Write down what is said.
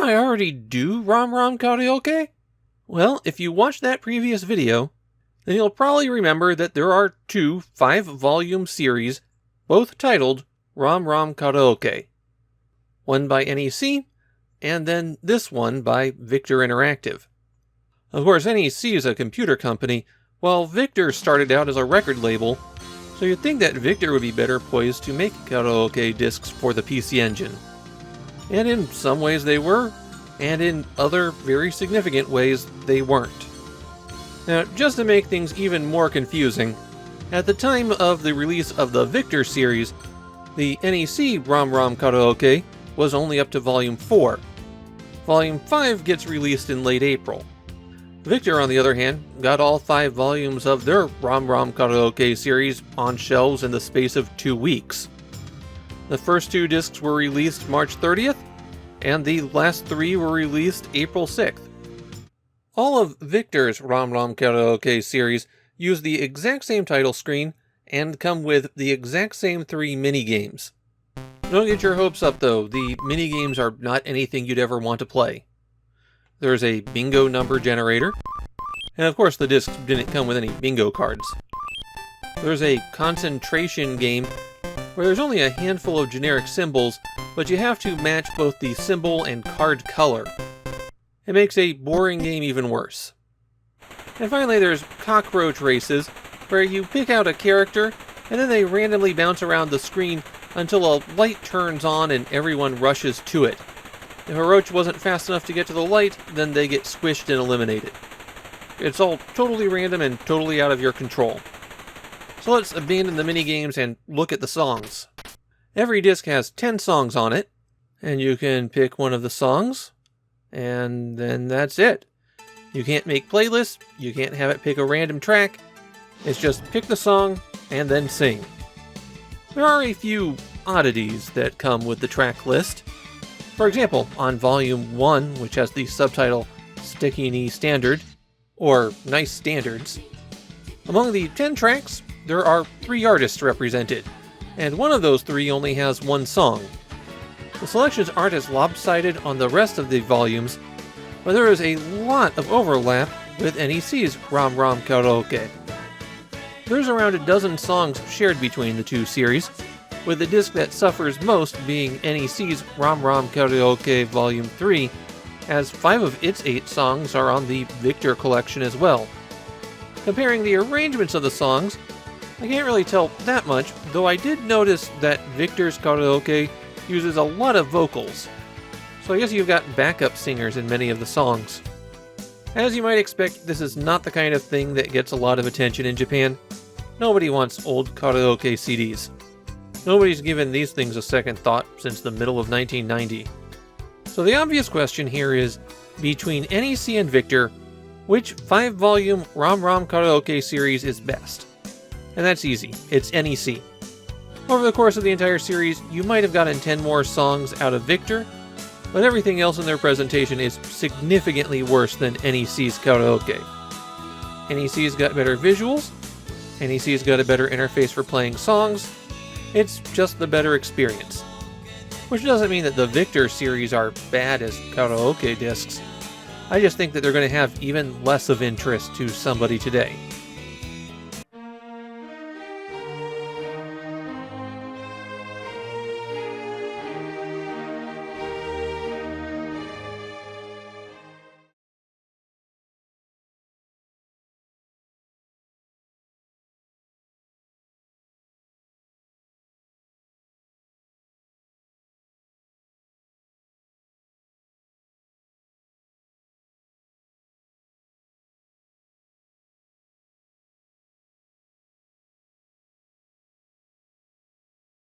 I already do ROM² Karaoke? Well, if you watched that previous video, then you'll probably remember that there are two 5-volume series, both titled ROM² Karaoke. One by NEC, and then this one by Victor Interactive. Of course, NEC is a computer company, while Victor started out as a record label, so you'd think that Victor would be better poised to make karaoke discs for the PC Engine. And in some ways they were, and in other very significant ways they weren't. Now, just to make things even more confusing, at the time of the release of the Victor series, the NEC ROM² Karaoke was only up to Volume 4. Volume 5 gets released in late April. Victor, on the other hand, got all 5 volumes of their ROM² Karaoke series on shelves in the space of 2 weeks. The first 2 discs were released March 30th, and the last 3 were released April 6th. All of Victor's ROM² Karaoke series use the exact same title screen and come with the exact same 3 minigames. Don't get your hopes up though, the minigames are not anything you'd ever want to play. There's a bingo number generator, and of course the discs didn't come with any bingo cards. There's a concentration game where there's only a handful of generic symbols, but you have to match both the symbol and card color. It makes a boring game even worse. And finally there's cockroach races, where you pick out a character, and then they randomly bounce around the screen until a light turns on and everyone rushes to it. If a roach wasn't fast enough to get to the light, then they get squished and eliminated. It's all totally random and totally out of your control. So let's abandon the minigames and look at the songs. Every disc has 10 songs on it, and you can pick one of the songs, and then that's it. You can't make playlists, you can't have it pick a random track, it's just pick the song and then sing. There are a few oddities that come with the track list. For example, on Volume 1, which has the subtitle Sticky Knee Standard, or Nice Standards, among the 10 tracks, there are 3 artists represented, and one of those 3 only has 1 song. The selections aren't as lopsided on the rest of the volumes, but there is a lot of overlap with NEC's ROM² Karaoke. There's around a dozen songs shared between the 2 series, with the disc that suffers most being NEC's ROM² Karaoke Volume 3, as 5 of its 8 songs are on the Victor collection as well. Comparing the arrangements of the songs, I can't really tell that much, though I did notice that Victor's karaoke uses a lot of vocals, so I guess you've got backup singers in many of the songs. As you might expect, this is not the kind of thing that gets a lot of attention in Japan. Nobody wants old karaoke CDs. Nobody's given these things a second thought since the middle of 1990. So the obvious question here is, between NEC and Victor, which 5-volume ROM² Karaoke series is best? And that's easy, it's NEC. Over the course of the entire series, you might have gotten 10 more songs out of Victor, but everything else in their presentation is significantly worse than NEC's karaoke. NEC's got better visuals, NEC's got a better interface for playing songs, it's just the better experience. Which doesn't mean that the Victor series are bad as karaoke discs. I just think that they're going to have even less of interest to somebody today.